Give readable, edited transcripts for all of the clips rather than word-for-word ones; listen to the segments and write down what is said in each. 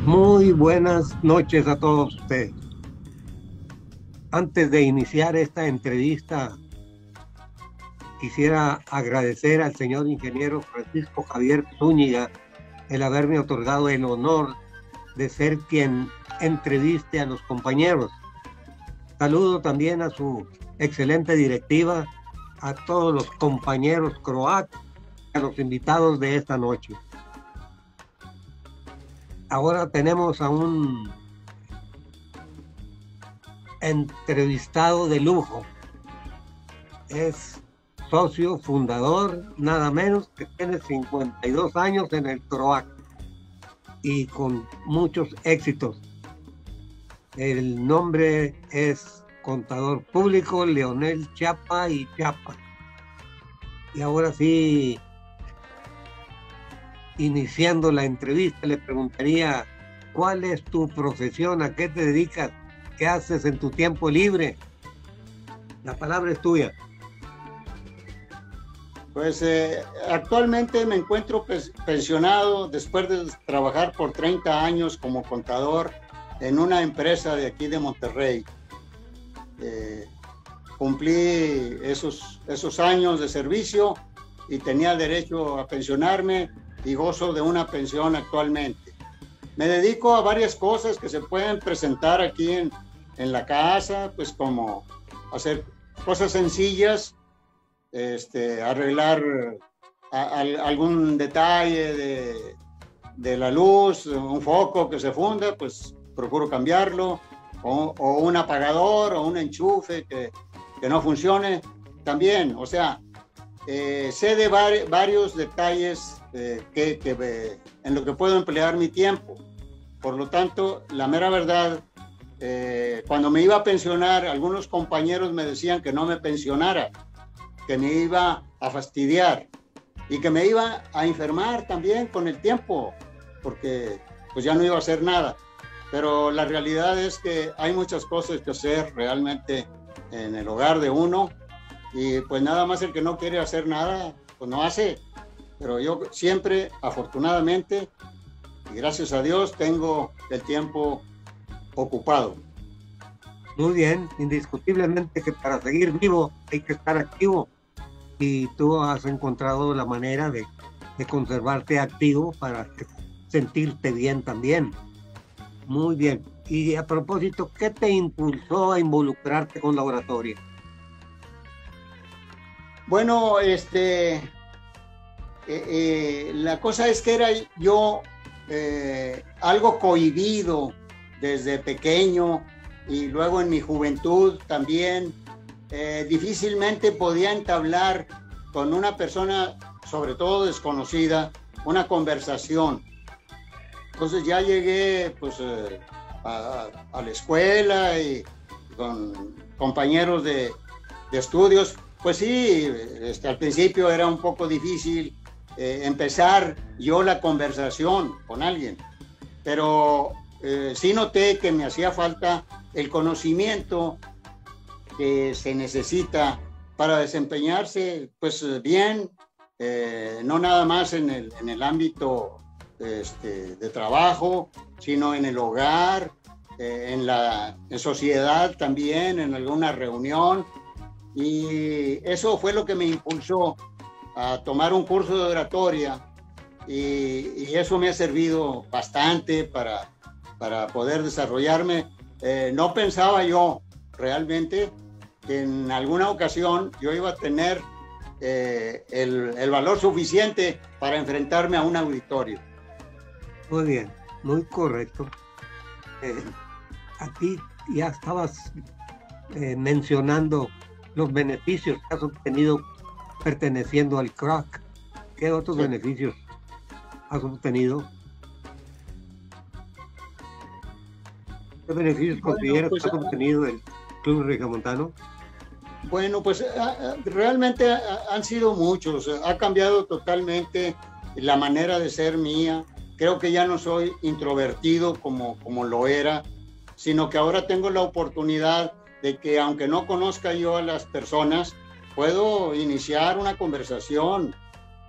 Muy buenas noches a todos ustedes. Antes de iniciar esta entrevista, quisiera agradecer al señor ingeniero Francisco Javier Zúñiga el haberme otorgado el honor de ser quien entreviste a los compañeros. Saludo también a su excelente directiva, a todos los compañeros croatas, a los invitados de esta noche. Ahora tenemos a un entrevistado de lujo. Es socio fundador, nada menos, que tiene 52 años en el CROAC y con muchos éxitos. El nombre es contador público Leonel Chapa y Chapa. Y ahora sí, iniciando la entrevista, le preguntaría: ¿cuál es tu profesión? ¿A qué te dedicas? ¿Qué haces en tu tiempo libre? La palabra es tuya. Pues actualmente me encuentro pensionado después de trabajar por 30 años como contador en una empresa de aquí de Monterrey. Cumplí esos años de servicio y tenía derecho a pensionarme y gozo de una pensión actualmente. Me dedico a varias cosas que se pueden presentar aquí en la casa, pues como hacer cosas sencillas, arreglar algún detalle de la luz, un foco que se funda, pues procuro cambiarlo, o un apagador o un enchufe que no funcione también. O sea, sé de varios detalles en lo que puedo emplear mi tiempo. Por lo tanto, la mera verdad, cuando me iba a pensionar, algunos compañeros me decían que no me pensionara, que me iba a fastidiar y que me iba a enfermar también con el tiempo, porque pues ya no iba a hacer nada. Pero la realidad es que hay muchas cosas que hacer realmente en el hogar de uno, y pues nada más el que no quiere hacer nada, pues no hace. Pero yo siempre, afortunadamente, y gracias a Dios, tengo el tiempo ocupado. Muy bien, indiscutiblemente que para seguir vivo hay que estar activo, y tú has encontrado la manera de conservarte activo para sentirte bien también. Muy bien. Y a propósito, ¿qué te impulsó a involucrarte con la oratoria? Bueno, la cosa es que era yo algo cohibido desde pequeño, y luego en mi juventud también. Difícilmente podía entablar con una persona, sobre todo desconocida, una conversación. Entonces ya llegué pues a la escuela y con compañeros de estudios. Pues sí, al principio era un poco difícil empezar yo la conversación con alguien, pero sí noté que me hacía falta el conocimiento que se necesita para desempeñarse pues bien, no nada más en el ámbito de trabajo, sino en el hogar, en sociedad también, en alguna reunión. Y eso fue lo que me impulsó a tomar un curso de oratoria, y eso me ha servido bastante para poder desarrollarme. No pensaba yo realmente que en alguna ocasión yo iba a tener el valor suficiente para enfrentarme a un auditorio. Muy bien, muy correcto. Aquí ya estabas mencionando los beneficios que has obtenido perteneciendo al CROAC. ¿Qué otros beneficios has obtenido? ¿Qué beneficios consideras que has obtenido del Club Regiomontano? Bueno, pues realmente han sido muchos. Ha cambiado totalmente la manera de ser mía. Creo que ya no soy introvertido como lo era, sino que ahora tengo la oportunidad de que, aunque no conozca yo a las personas, puedo iniciar una conversación.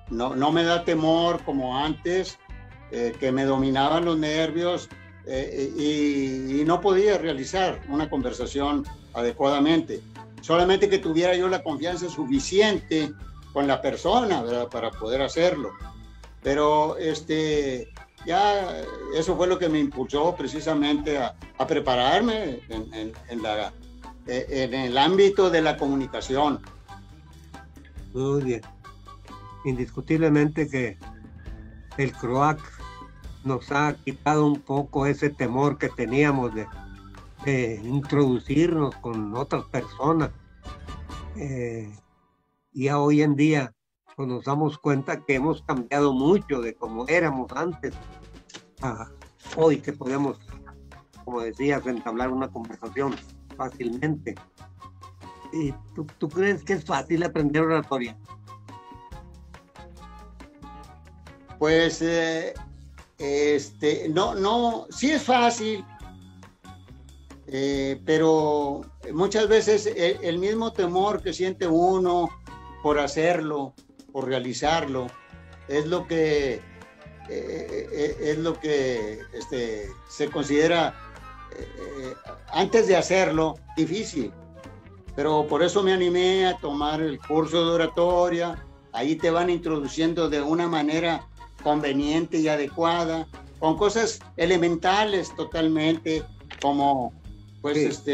No me da temor como antes, que me dominaban los nervios y no podía realizar una conversación adecuadamente. Solamente que tuviera yo la confianza suficiente con la persona, ¿verdad?, para poder hacerlo. Pero ya eso fue lo que me impulsó precisamente a prepararme en el ámbito de la comunicación. Muy bien. Indiscutiblemente que el CROAC nos ha quitado un poco ese temor que teníamos de introducirnos con otras personas. Ya hoy en día pues nos damos cuenta que hemos cambiado mucho de como éramos antes a hoy, que podemos, como decías, entablar una conversación fácilmente. ¿Y tú crees que es fácil aprender oratoria? Pues no, sí es fácil, pero muchas veces el mismo temor que siente uno por hacerlo, por realizarlo, es lo que se considera antes de hacerlo difícil. Pero por eso me animé a tomar el curso de oratoria. Ahí te van introduciendo de una manera conveniente y adecuada, con cosas elementales totalmente, como pues sí,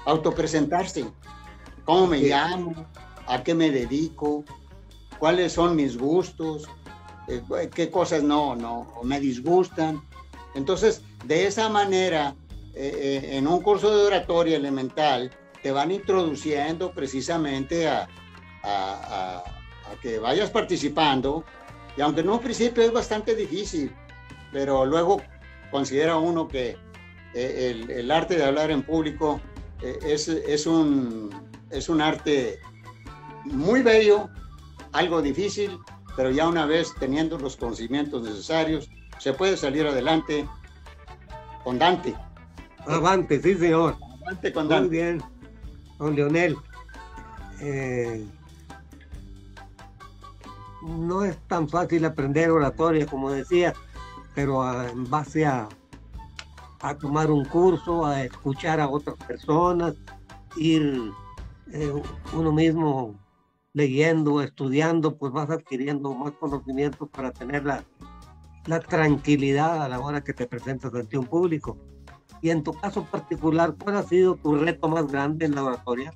autopresentarse, cómo me llamo, a qué me dedico, cuáles son mis gustos, qué cosas no me disgustan. Entonces, de esa manera, en un curso de oratoria elemental, te van introduciendo precisamente a que vayas participando. Y aunque en un principio es bastante difícil, pero luego considera uno que el arte de hablar en público es un arte muy bello, algo difícil, pero ya una vez teniendo los conocimientos necesarios, se puede salir adelante con Dante. Avante, sí señor. Avante con Dante. Muy bien, don Leonel. No es tan fácil aprender oratoria, como decía, pero en base a tomar un curso, a escuchar a otras personas, ir uno mismo leyendo, estudiando, pues vas adquiriendo más conocimientos para tener la tranquilidad a la hora que te presentas ante un público. Y en tu caso particular, ¿cuál ha sido tu reto más grande en la oratoria?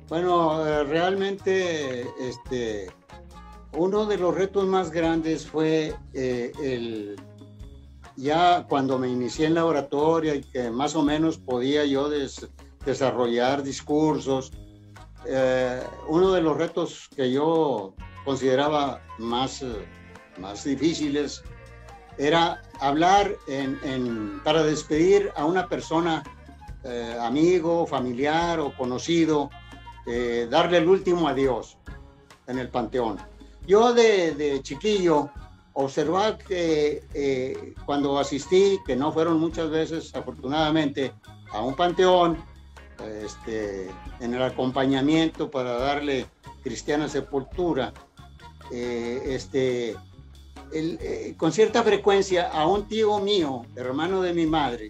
Bueno, realmente uno de los retos más grandes fue ya cuando me inicié en la oratoria y que más o menos podía yo desarrollar discursos. Uno de los retos que yo consideraba más difíciles era hablar para despedir a una persona, amigo, familiar o conocido, darle el último adiós en el panteón. Yo de chiquillo observaba que cuando asistí, que no fueron muchas veces afortunadamente, a un panteón, en el acompañamiento para darle cristiana sepultura, con cierta frecuencia a un tío mío, hermano de mi madre,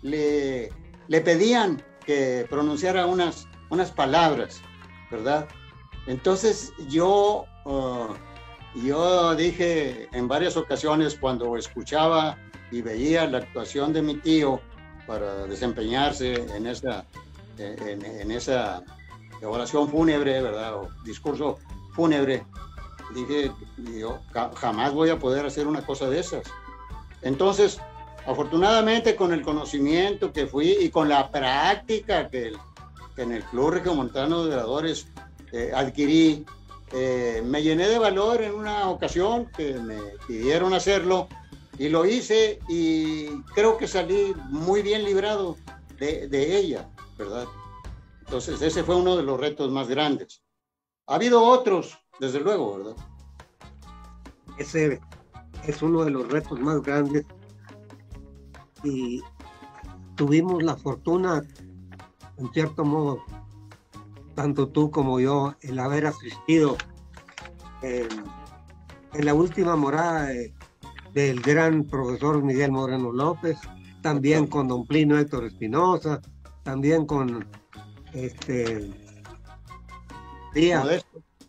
le pedían que pronunciara unas palabras, ¿verdad? Entonces yo dije en varias ocasiones, cuando escuchaba y veía la actuación de mi tío para desempeñarse en esa oración fúnebre, ¿verdad?, o discurso fúnebre, dije, yo jamás voy a poder hacer una cosa de esas. Entonces, afortunadamente, con el conocimiento que fui y con la práctica que en el Club Regiomontano de Oradores adquirí, me llené de valor en una ocasión que me pidieron hacerlo y lo hice, y creo que salí muy bien librado de ella, ¿verdad? Entonces ese fue uno de los retos más grandes. Ha habido otros, desde luego, ¿verdad? Ese es uno de los retos más grandes, y tuvimos la fortuna, en cierto modo, tanto tú como yo, el haber asistido en la última morada del gran profesor Miguel Moreno López, también con don Plinio Héctor Espinosa, también con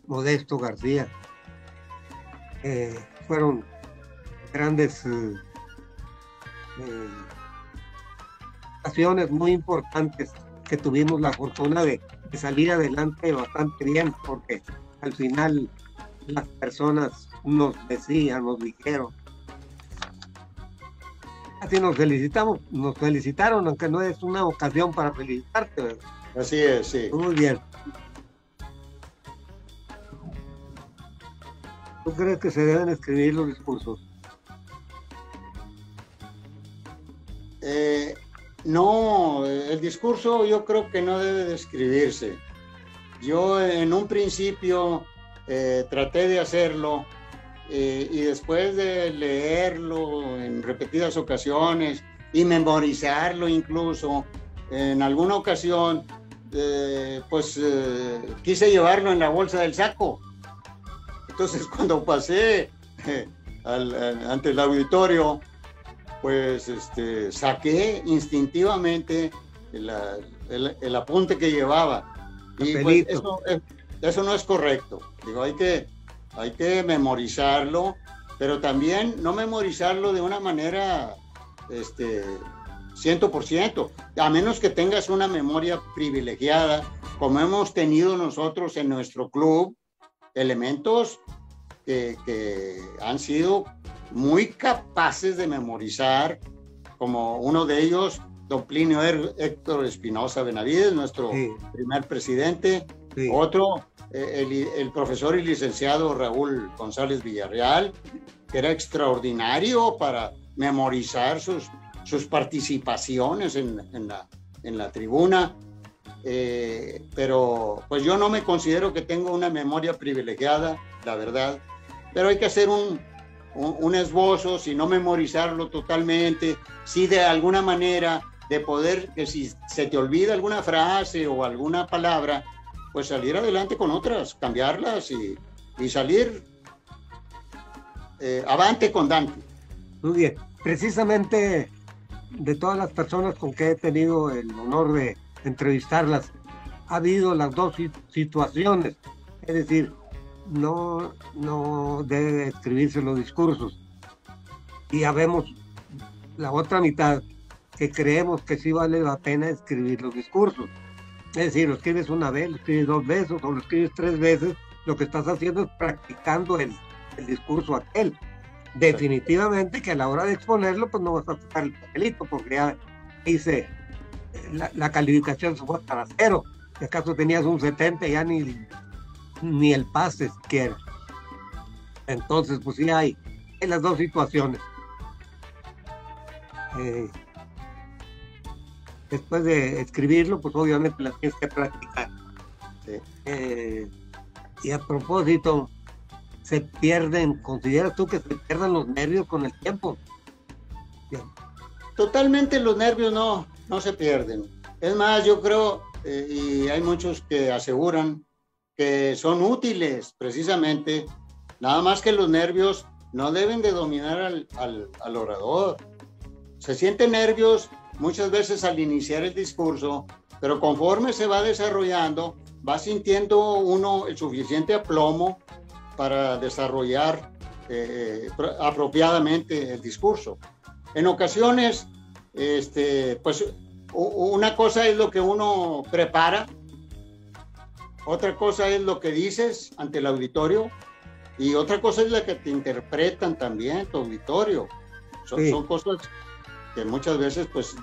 Modesto García. Fueron grandes acciones muy importantes que tuvimos la fortuna de salir adelante bastante bien, porque al final las personas nos dijeron, así nos felicitaron, aunque no es una ocasión para felicitarte, ¿verdad? Así es, sí. Muy bien. ¿Tú crees que se deben escribir los discursos? No, el discurso yo creo que no debe de escribirse. Yo en un principio traté de hacerlo y después de leerlo en repetidas ocasiones y memorizarlo incluso, en alguna ocasión quise llevarlo en la bolsa del saco. Entonces cuando pasé ante el auditorio, pues saqué instintivamente el apunte que llevaba. Y pues, eso no es correcto. Digo, hay que memorizarlo, pero también no memorizarlo de una manera 100%, a menos que tengas una memoria privilegiada, como hemos tenido nosotros en nuestro club, elementos que han sido muy capaces de memorizar, como uno de ellos, don Plinio Héctor Espinosa Benavides, nuestro primer presidente. Sí. Otro, el profesor y licenciado Raúl González Villarreal, que era extraordinario para memorizar sus participaciones en la tribuna. Pero pues yo no me considero que tengo una memoria privilegiada, la verdad, pero hay que hacer un esbozo, si no memorizarlo totalmente, si de alguna manera de poder, que si se te olvida alguna frase o alguna palabra, pues salir adelante con otras, cambiarlas y salir avante con Dante. Muy bien, precisamente de todas las personas con que he tenido el honor de entrevistarlas, ha habido las dos situaciones, es decir, no debe escribirse los discursos, y ya vemos la otra mitad que creemos que sí vale la pena escribir los discursos, es decir, lo escribes una vez, lo escribes 2 veces o lo escribes 3 veces, lo que estás haciendo es practicando el discurso aquel. Definitivamente que a la hora de exponerlo pues no vas a sacar el papelito, porque ya hice la calificación se fue para 0, si acaso tenías un 70 ya ni el pase siquiera. Entonces pues sí hay las dos situaciones. Después de escribirlo pues obviamente las tienes que practicar. Sí. Y a propósito, ¿consideras tú que se pierden los nervios con el tiempo? Bien. Totalmente los nervios no se pierden. Es más, yo creo, y hay muchos que aseguran que son útiles precisamente, nada más que los nervios no deben de dominar al orador. Se sienten nervios muchas veces al iniciar el discurso, pero conforme se va desarrollando, va sintiendo uno el suficiente aplomo para desarrollar apropiadamente el discurso. En ocasiones, pues una cosa es lo que uno prepara, otra cosa es lo que dices ante el auditorio y otra cosa es la que te interpretan también tu auditorio. Son cosas que muchas veces pues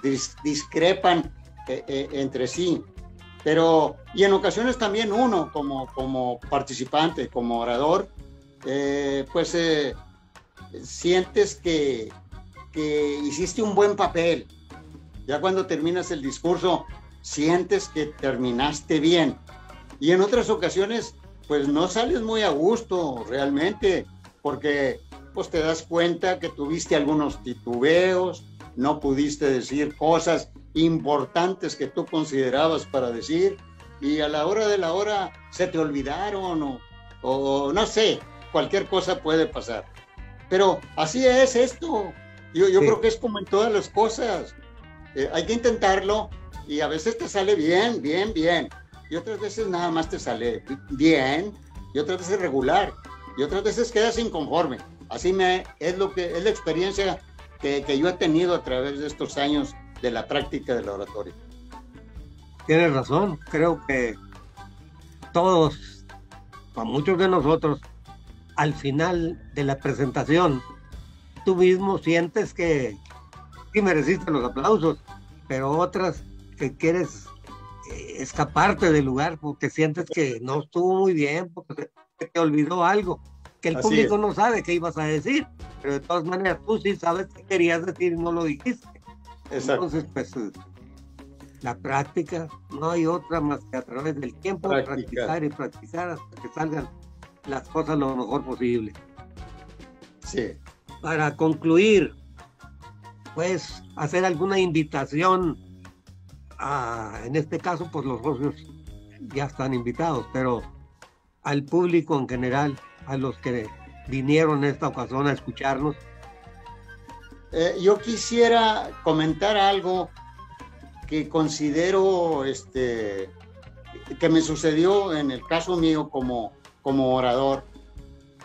discrepan entre sí. Pero, y en ocasiones también uno como participante, como orador, pues sientes que hiciste un buen papel. Ya cuando terminas el discurso, sientes que terminaste bien. Y en otras ocasiones, pues no sales muy a gusto realmente, porque pues te das cuenta que tuviste algunos titubeos, no pudiste decir cosas importantes que tú considerabas para decir, y a la hora de la hora se te olvidaron o no sé, cualquier cosa puede pasar. Pero así es esto. Yo Sí. creo que es como en todas las cosas. Hay que intentarlo y a veces te sale bien, bien, bien. Y otras veces nada más te sale bien y otras veces regular. Y otras veces quedas inconforme. Es la experiencia que yo he tenido a través de estos años de la práctica de la oratoria. Tienes razón, creo que todos, o muchos de nosotros, al final de la presentación, tú mismo sientes que sí mereciste los aplausos, pero otras que quieres escaparte del lugar porque sientes que no estuvo muy bien, porque se te olvidó algo, que el Así público es. no sabe qué ibas a decir, pero de todas maneras tú sí sabes qué querías decir y no lo dijiste. Exacto. Entonces, pues la práctica, no hay otra más que a través del tiempo practicar y practicar hasta que salgan las cosas lo mejor posible. Sí. Para concluir, pues hacer alguna invitación en este caso, pues los socios ya están invitados, pero al público en general, a los que vinieron esta ocasión a escucharnos. Yo quisiera comentar algo que considero que me sucedió en el caso mío como orador,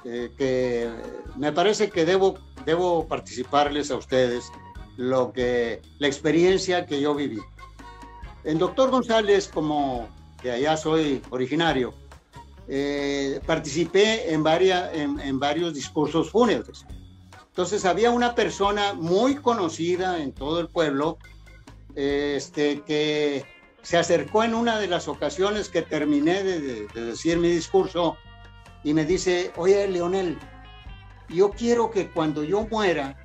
que me parece que debo participarles a ustedes la experiencia que yo viví. En Doctor González, como de allá soy originario, participé en varios discursos fúnebres. Entonces había una persona muy conocida en todo el pueblo que se acercó en una de las ocasiones que terminé de decir mi discurso y me dice: oye, Leonel, yo quiero que cuando yo muera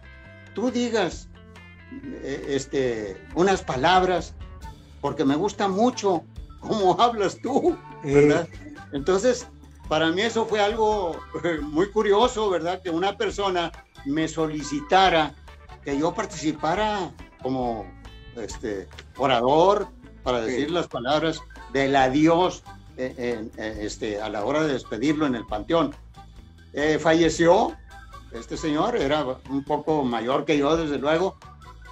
tú digas unas palabras porque me gusta mucho cómo hablas tú, ¿verdad? Entonces, para mí eso fue algo muy curioso, ¿verdad? Que una persona me solicitara que yo participara como orador para decir las palabras del adiós a la hora de despedirlo en el panteón. Falleció este señor, era un poco mayor que yo, desde luego,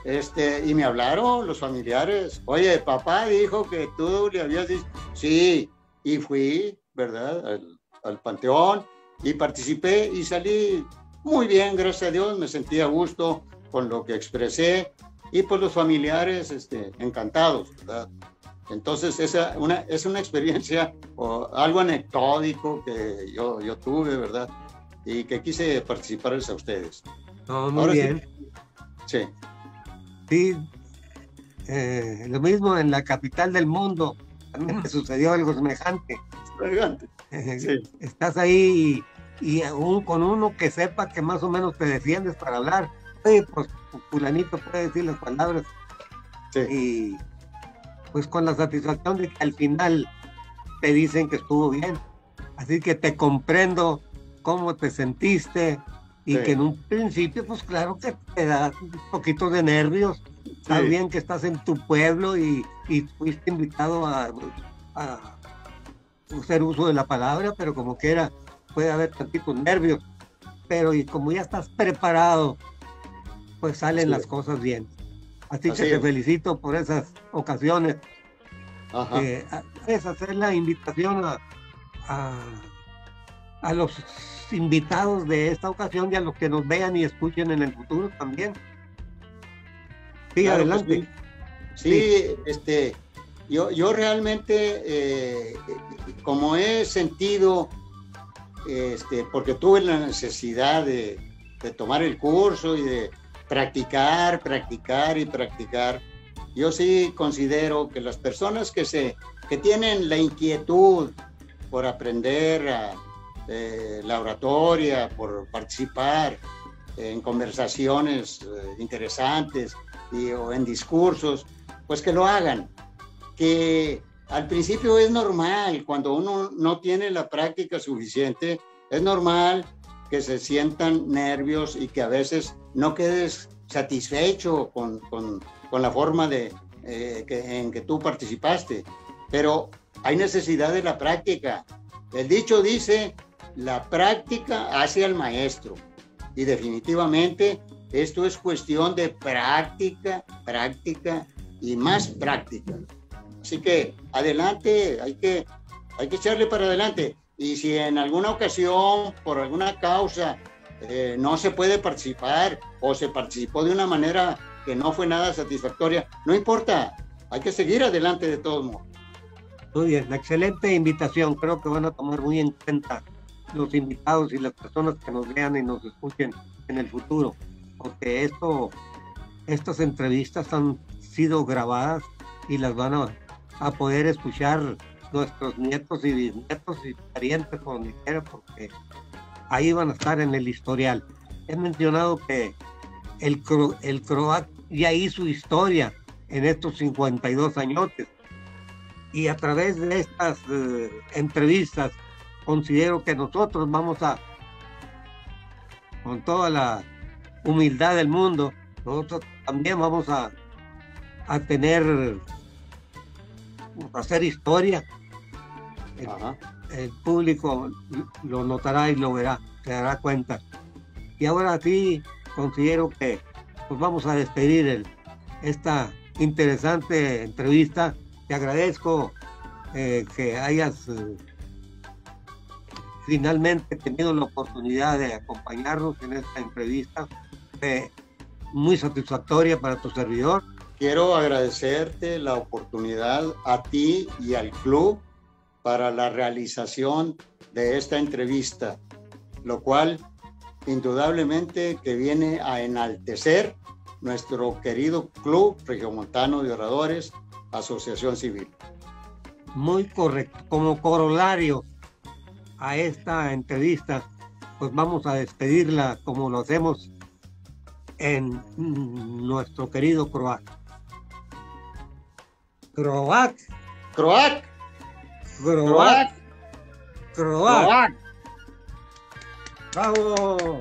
y me hablaron los familiares: oye, papá dijo que tú le habías dicho. Sí, y fui, ¿verdad?, al panteón y participé y salí muy bien, gracias a Dios. Me sentí a gusto con lo que expresé y pues los familiares encantados, ¿verdad? Entonces es una experiencia o algo anecdótico que yo tuve, ¿verdad? Y que quise participarles a ustedes. No, muy bien. Sí. Sí, lo mismo en la capital del mundo, también me sucedió algo semejante. Sí. Estás ahí y aún con uno que sepa que más o menos te defiendes para hablar. Oye, pues fulanito puede decir las palabras. Sí. Y pues con la satisfacción de que al final te dicen que estuvo bien. Así que te comprendo cómo te sentiste y que en un principio, pues claro que te da un poquito de nervios. Está bien que estás en tu pueblo y fuiste invitado a hacer uso de la palabra, pero como quiera puede haber tantitos nervios. Pero y como ya estás preparado, pues salen las cosas bien. Así que te felicito por esas ocasiones. Es hacer la invitación a los invitados de esta ocasión y a los que nos vean y escuchen en el futuro también. Sí, claro, adelante. Sí, yo realmente, como he sentido, porque tuve la necesidad de tomar el curso y de practicar, yo sí considero que las personas que tienen la inquietud por aprender la oratoria, por participar en conversaciones interesantes o en discursos, pues que lo hagan. Que al principio es normal, cuando uno no tiene la práctica suficiente, es normal que se sientan nervios y que a veces no quedes satisfecho con la forma en que tú participaste, pero hay necesidad de la práctica. El dicho dice: la práctica hace al maestro, y definitivamente esto es cuestión de práctica, práctica y más práctica. Así que adelante, hay que echarle para adelante. Y si en alguna ocasión, por alguna causa, no se puede participar o se participó de una manera que no fue nada satisfactoria, no importa, hay que seguir adelante de todos modos. Muy bien, una excelente invitación. Creo que van a tomar muy en cuenta los invitados y las personas que nos vean y nos escuchen en el futuro, porque estas entrevistas han sido grabadas y las van a poder escuchar nuestros nietos y bisnietos y parientes, como dijera, porque ahí van a estar en el historial. He mencionado que el CROAC ya hizo historia en estos 52 añotes, y a través de estas entrevistas considero que nosotros vamos a, con toda la humildad del mundo, nosotros también vamos a hacer historia. El público lo notará y lo verá, se dará cuenta. Y ahora sí considero que pues vamos a despedir esta interesante entrevista. Te agradezco que hayas finalmente tenido la oportunidad de acompañarnos en esta entrevista. Muy satisfactoria para tu servidor. Quiero agradecerte la oportunidad a ti y al club para la realización de esta entrevista, lo cual indudablemente que viene a enaltecer nuestro querido Club Regiomontano de Oradores, Asociación Civil. Muy correcto. Como corolario a esta entrevista, pues vamos a despedirla como lo hacemos en nuestro querido CROAC. CROAC. CROAC. CROAC. CROAC. ¡Bravo!